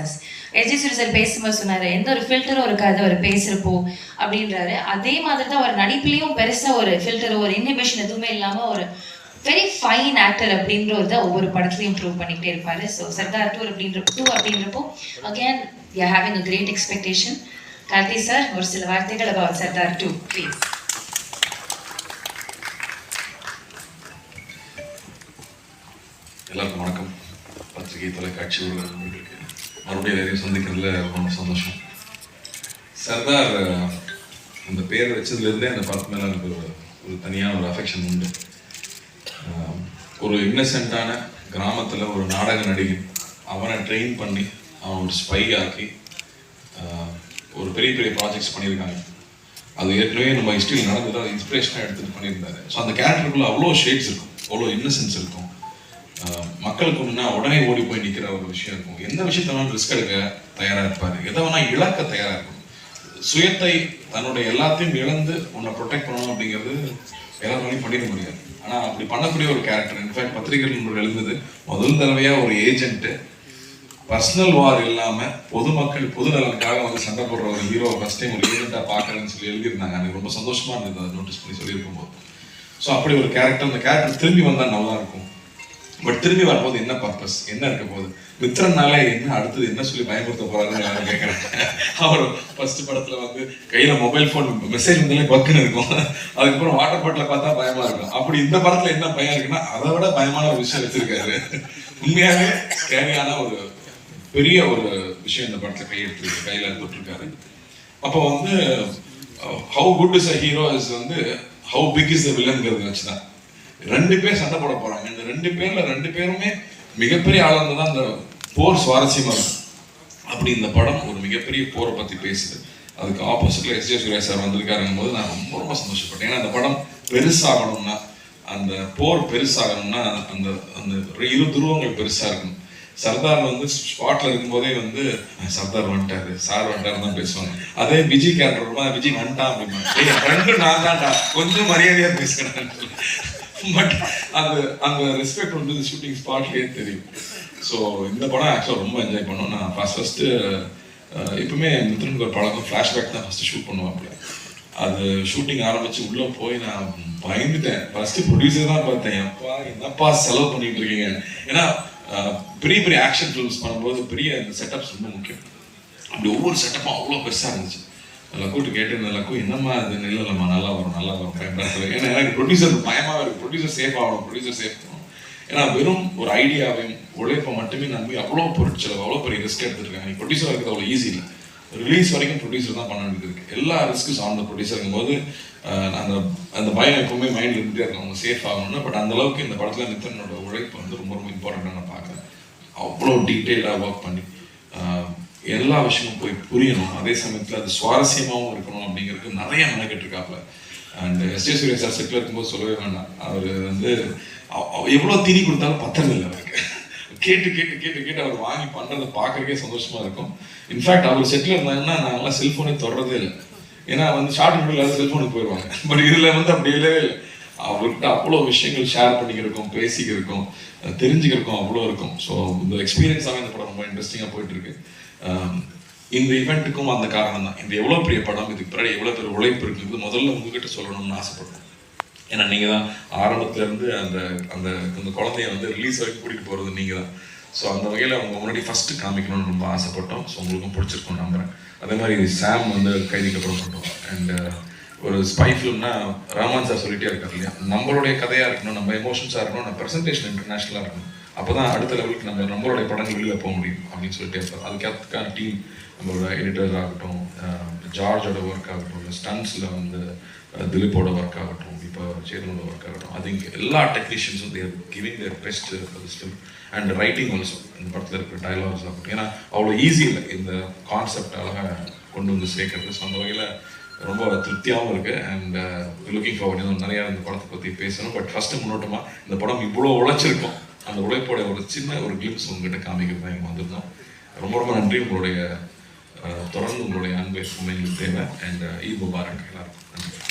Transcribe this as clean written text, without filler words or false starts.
us. SJ Suryah sir பேசும்போது சொன்னார், எந்த ஒரு ஃபில்டரும் இருக்காது அவர் பேசுகிறப்போ அப்படின்றாரு. அதே மாதிரி தான் அவர் நடிப்புலேயும் பெருசாக ஒரு ஃபில்டரோ ஒரு இன்ஹிபிஷன் எதுவுமே இல்லாமல் ஒரு வெரி ஃபைன் ஆக்டர் அப்படின்றத ஒவ்வொரு படத்துலையும் ப்ரூவ் பண்ணிக்கிட்டே இருப்பார். ஸோ சர்தார் 2 அப்படின்றப்போ again we are having a great expectation. Karthi sir, ஒரு சில வார்த்தைகள் அபவுட் சர்தார் 2 ப்ளீஸ். எல்லாருக்கும் வணக்கம். பத்திரிகை தொலைக்காட்சி நண்பர்களுக்கு மறுபடியும் எல்லாரையும் சந்திக்கிறதுல ரொம்ப சந்தோஷம். சர்தார் அந்த பேர் வச்சதுலேருந்தே அந்த படத்து மேலே எனக்கு ஒரு தனியான ஒரு அஃபெக்ஷன் உண்டு. ஒரு இன்னசென்ட்டான கிராமத்தில் ஒரு நாடக நடிகை, அவனை ட்ரெயின் பண்ணி அவன் ஒரு ஸ்பை ஆக்கி ஒரு பெரிய பெரிய ப்ராஜெக்ட்ஸ் பண்ணியிருக்காங்க. அது ஏற்கனவே நம்ம ஹிஸ்ட்ரியில் நடந்தது, அது இன்ஸ்பிரேஷனாக எடுத்துகிட்டு பண்ணியிருந்தாரு. ஸோ அந்த கேரக்டருக்குள்ள அவ்வளோ ஷேட்ஸ் இருக்கும், அவ்வளோ இன்னசென்ஸ் இருக்கும். மக்களுக்கு ஒன்றுனா உடனே ஓடி போய் நிற்கிற ஒரு விஷயம் இருக்கும். எந்த விஷயத்த வேணாலும் ரிஸ்க் எடுக்க தயாராக இருப்பார், எதை வேணால் இழக்க தயாராக இருக்கும். சுயத்தை தன்னுடைய எல்லாத்தையும் இழந்து உன்னை ப்ரொடெக்ட் பண்ணணும் அப்படிங்கிறது எல்லாரும் பண்ணிட முடியாது. ஆனால் அப்படி பண்ணக்கூடிய ஒரு கேரக்டர். இன்ஃபேக்ட் பத்திரிகைகள் எழுதுது, முதல் தடவையாக ஒரு ஏஜென்ட்டு பர்சனல் வார் இல்லாமல் பொதுமக்கள் பொது நலனுக்காக வந்து சண்டை போடுற ஒரு ஹீரோ ஃபர்ஸ்ட் டைம் ஒரு ஏஜென்ட்டாக பார்க்குறேன்னு சொல்லி எழுதியிருந்தாங்க. எனக்கு ரொம்ப சந்தோஷமாக இருந்தது அதை நோட்டீஸ் பண்ணி சொல்லியிருக்கும் போது. ஸோ அப்படி ஒரு கேரக்டர், அந்த கேரக்டர் திரும்பி வந்தால் நல்லா இருக்கும். பட் திரும்பி வரும்போது என்ன பர்பஸ், என்ன இருக்க போகுது, மித்திரனாலே என்ன அடுத்தது என்ன சொல்லி பயன்படுத்த போறாருன்னு நான் கேட்குறேன். அவர் ஃபர்ஸ்ட் படத்தில் வந்து கையில் மொபைல் ஃபோன் மெசேஜ் வந்தாலே பக்குன்னு இருக்கும், அதுக்கப்புறம் வாட்டர் பாட்டில் பார்த்தா பயமா இருக்கும். அப்படி இந்த படத்தில் என்ன பயம் இருக்குன்னா அதை விட பயமான ஒரு விஷயம் வச்சிருக்காரு. உண்மையாகவே தேவையான ஒரு பெரிய ஒரு விஷயம் இந்த படத்தில் கையில் தொட்டிருக்காரு. அப்போ வந்து how good is a hero is வந்து ஹவு பிக் இஸ் த வில்லன்ங்கிறது வச்சுதான். 2 பேர் சண்டை போட போறாங்க. இந்த 2 பேர்ல 2 பேருமே மிகப்பெரிய ஆளாக இருந்தால் தான் அந்த போர் சுவாரஸ்யமா இருக்கும். அப்படி இந்த படம் ஒரு மிகப்பெரிய போரை பத்தி பேசுது. அதுக்கு ஆப்போசிட்ல எஸ்ஜே சூர்யா சார் வந்திருக்காருங்கும் போது நான் ரொம்ப ரொம்ப சந்தோஷப்பட்டேன். ஏன்னா அந்த படம் பெருசாகணும்னா, அந்த போர் பெருசாகணும்னா அந்த அந்த 2 துருவங்கள் பெருசா இருக்கணும். சர்தார் வந்து ஸ்பாட்ல இருக்கும்போதே வந்து சர்தார் வந்துட்டாரு, சார் வந்துட்டாரு தான் பேசுவாங்க. அதே விஜய் கேரக்டர் விஜய் வந்துட்டான் அப்படின்னா 2 நான் தான்டா, கொஞ்சம் மரியாதையா பேசுகிறேன். பட் அந்த ரெஸ்பெக்ட் வந்து ஷூட்டிங் ஸ்பாட்லேயே தெரியும். ஸோ இந்த படம் ஆக்சுவலாக ரொம்ப என்ஜாய் பண்ணோம். நான் ஃபர்ஸ்ட்டு எப்பவுமே மித்ரனுக்கு ஒரு பழக்கம், ஃப்ளாஷ்பேக் தான் ஃபஸ்ட்டு ஷூட் பண்ணுவாப்புல. அது ஷூட்டிங் ஆரம்பித்து உள்ளே போய் நான் பயந்துட்டேன். ஃபஸ்ட்டு ப்ரொடியூசர் தான் பார்த்தேன், என்னப்பா செலவு பண்ணிட்டு இருக்கீங்க. ஏன்னா பெரிய பெரிய ஆக்ஷன் ஃபிலிம்ஸ் பண்ணும்போது பெரிய இந்த செட்டப்ஸ் ரொம்ப முக்கியம். அப்படி ஒவ்வொரு செட்டப்பும் அவ்வளோ பெருசாக இருந்துச்சு. லக்கூட்டு கேட்டு லக்கு என்னம்மா அது இல்லைம்மா நல்லா வரும் பயன்படுத்துறது. ஏன்னா எனக்கு ப்ரொடியூசர் பயமாக இருக்குது, ப்ரொடியூசர் சேஃப் ஆகணும், ப்ரொடியூசர் சேஃப் ஆகணும். ஏன்னா வெறும் ஒரு ஐடியாவையும் உழைப்பை மட்டுமே நம்பி அவ்வளோ பொருட்செலவு அவ்வளோ பெரிய ரிஸ்க் எடுத்துருக்காங்க. ப்ரொடியூசர் இருக்கிறது அவ்வளோ ஈஸி இல்லை. ரிலீஸ் வரைக்கும் ப்ரொடியூசர் தான் பண்ண வேண்டியது இருக்குது. எல்லா ரிஸ்க்கும் சார்ந்த ப்ரொடியூசருங்கும் போது அந்த அந்த பயம் எப்பவுமே மைண்டில் இருந்துகிட்டே இருக்கும், அவங்க சேஃப் ஆகணும்னு. பட் அந்த அளவுக்கு இந்த படத்தில் மித்தனோட உழைப்பு வந்து ரொம்ப ரொம்ப இம்பார்ட்டண்ட்டாக நான் பார்க்குறேன். அவ்வளோ டீட்டெயிலாக ஒர்க் பண்ணி எல்லா விஷயமும் போய் புரியணும், அதே சமயத்தில் அது சுவாரஸ்யமாகவும் இருக்கணும் அப்படிங்கிறதுக்கு நிறைய மெனக்கெட்டுருக்காப்புல. அண்ட் எஸ்ஜே சூர்யா சார் செட்டில் இருக்கும்போது சொல்லவே வேண்டாம், அவர் வந்து எவ்வளோ தீனி கொடுத்தாலும் பத்தறதில்லை அவருக்கு. கேட்டு கேட்டு கேட்டு கேட்டு அவர் வாங்கி பண்ணுறதை பார்க்குறதுக்கே சந்தோஷமாக இருக்கும். இன்ஃபேக்ட் அவர் செட்டில் இருந்தாங்கன்னா நாங்கள்லாம் செல்ஃபோனே தொடரதே இல்லை. ஏன்னா வந்து ஷார்ட் வீடியோவில் செல்ஃபோனுக்கு போயிடுவாங்க. பட் இதில் வந்து அப்படி இல்லவே இல்லை. அவர்கிட்ட அவ்வளோ விஷயங்கள் ஷேர் பண்ணிக்கிறக்கும், பேசிக்கிறக்கும், தெரிஞ்சுக்கிறக்கும் அவ்வளோ இருக்கும். ஸோ இந்த எக்ஸ்பீரியன்ஸாகவே இந்த படம் ரொம்ப இன்ட்ரெஸ்டிங்காக போயிட்டுருக்கு. இந்த ஈவெண்ட்டுக்கும் அந்த காரணம் தான். இந்த எவ்வளோ பெரிய படம், இதுக்கு பின்னாடி எவ்வளோ பெரிய உழைப்பு இருக்குது முதல்ல உங்ககிட்ட சொல்லணும்னு ஆசைப்படுறேன். ஏன்னா நீங்கள் தான் ஆரம்பத்துலேருந்து அந்த அந்த அந்த குழந்தைய வந்து ரிலீஸ் வரைக்கும் கூட்டிகிட்டு போகிறது நீங்கள் தான். ஸோ அந்த வகையில் அவங்க முன்னாடி ஃபஸ்ட்டு காமிக்கணும்னு ரொம்ப ஆசைப்பட்டோம். ஸோ உங்களுக்கும் பிடிச்சிருக்கோம் நம்புறேன். அதே மாதிரி சாம் வந்து கைதிக்கு அப்புறம் பண்ணுறோம். அண்ட் ஒரு ஸ்பை ஃபிலிம்னா ரஹ்மான் சார் சொல்லிட்டே இருக்காரு இல்லையா, நம்மளுடைய கதையாக இருக்கணும், நம்ம எமோஷன்ஸாக இருக்கணும், நம்ம ப்ரெசன்டேஷன் இன்டர்நேஷ்னலாக இருக்கணும். அப்போ தான் அடுத்த லெவலுக்கு நம்மளுடைய படங்கள் வெளியில் போக முடியும் அப்படின்னு சொல்லிட்டே இருப்பார். அதுக்கான டீம், நம்மளோட எடிட்டர் ஆகட்டும், ஜார்ஜோட ஒர்க் ஆகட்டும், ஸ்டன்ஸில் வந்து திலீப்போட ஒர்க் ஆகட்டும், இப்போ சேதனோட ஒர்க் ஆகட்டும், அது இங்கே எல்லா டெக்னீஷியன்ஸும் they're giving their best for this film. And writing also, இந்த படத்தில் இருக்கிற டைலாக்ஸ் ஆகட்டும், ஏன்னா அவ்வளோ ஈஸி இல்லை இந்த கான்செப்ட் அழகாக கொண்டு வந்து சேர்க்கறது. ஸோ அந்த வகையில் ரொம்ப திருப்தியாகவும் இருக்குது. And looking forward. இன்னும் நிறையா இந்த படத்தை பற்றி பேசணும். பட் ஃபஸ்ட்டு முன்னோட்டமாக இந்த படம் இவ்வளோ உழைச்சிருக்கோம், அந்த உழைப்போட ஒரு சின்ன ஒரு கிளிம்ஸ் உங்ககிட்ட காமிக்கிறது தான் இங்கே வந்திருந்தோம். ரொம்ப ரொம்ப நன்றி. உங்களுடைய தொடர்ந்து உங்களுடைய அன்பு எங்களுக்கு தேவை. அண்ட் ஈத் முபாரக் எல்லாருக்கும் நன்றி.